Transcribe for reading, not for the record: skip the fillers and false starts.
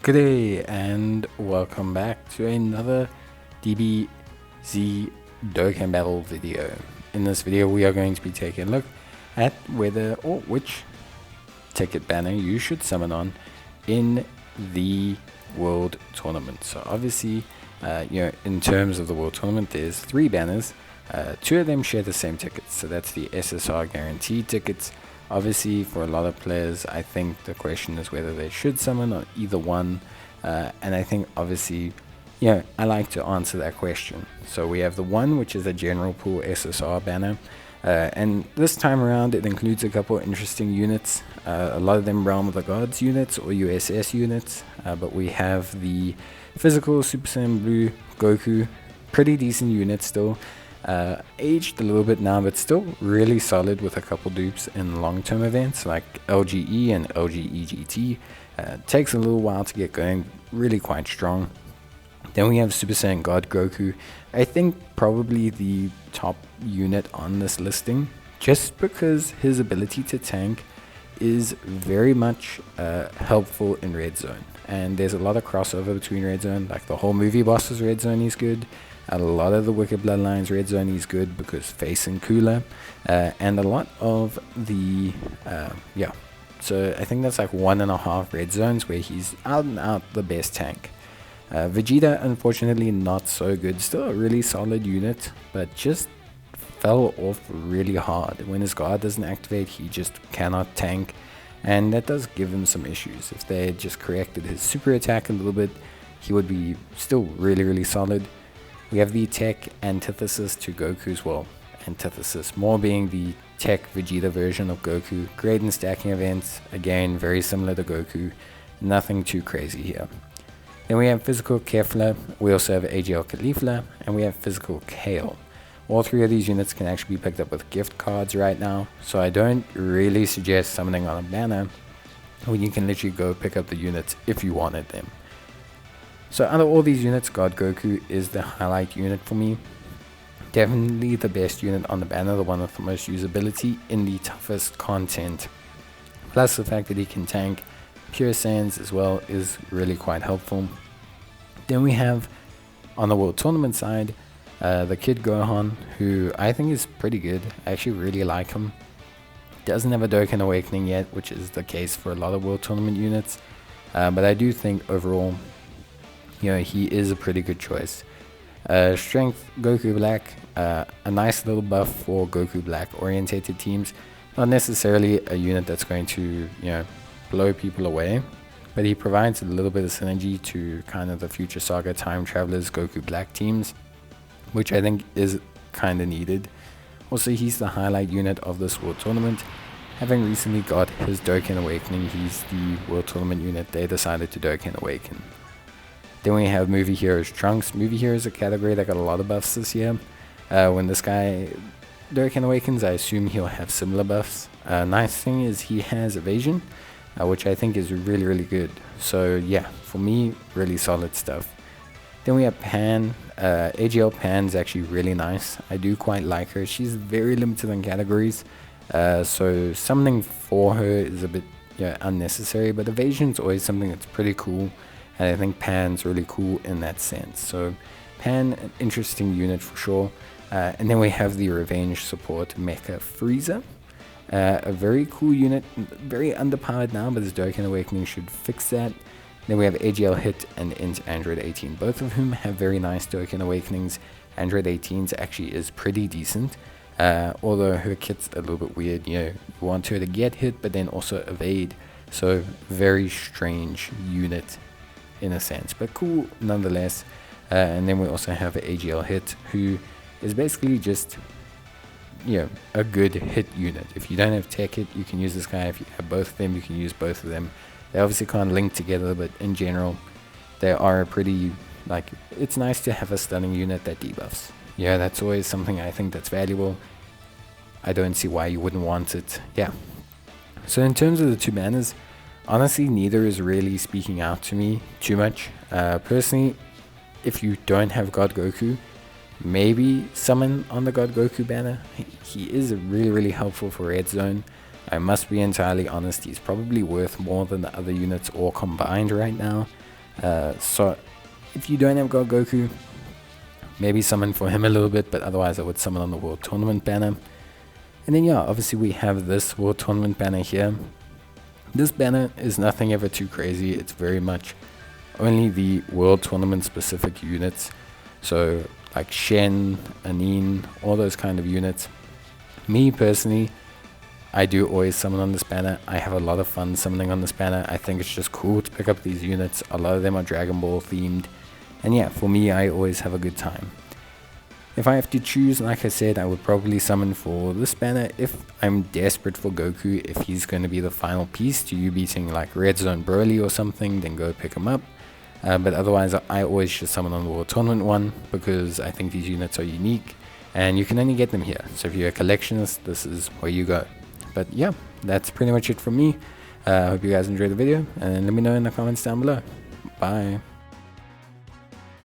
Good day and welcome back to another Dbz Dokkan battle video. In this video we are going to be taking a look at whether or which ticket banner you should summon on in the World Tournament. So obviously, in terms of the World Tournament, there's 3 banners. 2 of them share the same tickets, so that's the SSR guaranteed tickets. Obviously, for a lot of players, I think the question is whether they should summon on either one. And I think, obviously, I like to answer that question. So we have the one, which is a general pool SSR banner. And this time around, it includes a couple of interesting units. A lot of them Realm of the Gods units or USS units. But we have the physical Super Saiyan Blue Goku. Pretty decent unit still. Aged a little bit now, but still really solid with a couple dupes in long-term events like LGE and LGE GT. Takes a little while to get going, really quite strong. Then we have Super Saiyan God Goku. I think probably the top unit on this listing, just because his ability to tank is very much helpful in Red Zone. And there's a lot of crossover between Red Zone, like the whole movie Boss's Red Zone is good. A lot of the Wicked Bloodlines Red Zone is good because facing cooler. And a lot of the, so I think that's like 1.5 Red Zones where he's out and out the best tank. Vegeta, unfortunately, not so good. Still a really solid unit, but just fell off really hard. When his guard doesn't activate, he just cannot tank. And that does give him some issues. If they had just corrected his super attack a little bit, he would be still really, really solid. We have the tech antithesis to Goku's, well, antithesis, more being the tech Vegeta version of Goku. Great in stacking events, again, very similar to Goku, nothing too crazy here. Then we have physical Kefla, we also have AGL Caulifla, and we have physical Kale. All 3 of these units can actually be picked up with gift cards right now, so I don't really suggest summoning on a banner when you can literally go pick up the units if you wanted them. So out of all these units, God Goku is the highlight unit for me. Definitely the best unit on the banner, the one with the most usability in the toughest content. Plus the fact that he can tank Pure Saiyans as well is really quite helpful. Then we have, on the World Tournament side, the Kid Gohan, who I think is pretty good. I actually really like him. Doesn't have a Dokkan Awakening yet, which is the case for a lot of World Tournament units. But I do think overall, he is a pretty good choice. Strength Goku Black, a nice little buff for Goku Black orientated teams. Not necessarily a unit that's going to, blow people away, but he provides a little bit of synergy to kind of the Future Saga Time Travelers Goku Black teams, which I think is kind of needed. Also, he's the highlight unit of this World Tournament. Having recently got his Dokkan Awakening, he's the World Tournament unit they decided to Dokkan Awaken. Then we have Movie Heroes Trunks. Movie Heroes is a category that got a lot of buffs this year. When this guy Dokkan Awakens, I assume he'll have similar buffs. Nice thing is he has evasion, which I think is really, really good. So yeah, for me, really solid stuff. Then we have Pan. AGL Pan is actually really nice. I do quite like her. She's very limited on categories. So summoning for her is a bit unnecessary, but evasion is always something that's pretty cool. And I think Pan's really cool in that sense. So Pan, an interesting unit for sure. And then we have the Revenge Support Mecha Frieza. A very cool unit, very underpowered now, but his Dokkan Awakening should fix that. Then we have AGL Hit and Int Android 18, both of whom have very nice Dokkan Awakenings. Android 18's actually is pretty decent, although her kit's a little bit weird. You want her to get hit, but then also evade. So very strange unit in a sense, but cool nonetheless. And then we also have AGL Hit, who is basically just a good hit unit. If you don't have tech hit, you can use this guy. If you have both of them, you can use both of them. They obviously can't link together, but in general they are pretty, it's nice to have a stunning unit that debuffs. That's always something I think that's valuable. I don't see why you wouldn't want it. So in terms of the 2 banners, honestly, neither is really speaking out to me too much. Personally, if you don't have God Goku, maybe summon on the God Goku banner. He is really, really helpful for Red Zone. I must be entirely honest, he's probably worth more than the other units all combined right now. So if you don't have God Goku, maybe summon for him a little bit, but otherwise I would summon on the World Tournament banner. And then yeah, obviously we have this World Tournament banner here. This banner is nothing ever too crazy. It's very much only the World Tournament specific units. So like Shen, Anin, all those kind of units. Me personally, I do always summon on this banner. I have a lot of fun summoning on this banner. I think it's just cool to pick up these units. A lot of them are Dragon Ball themed. And yeah, for me, I always have a good time. If I have to choose, like I said, I would probably summon for this banner if I'm desperate for Goku. If he's going to be the final piece to you beating like Red Zone Broly or something, then go pick him up. But otherwise, I always just summon on the World Tournament one because I think these units are unique and you can only get them here. So if you're a collectionist, this is where you go. But yeah, that's pretty much it from me. I hope you guys enjoyed the video and let me know in the comments down below. Bye.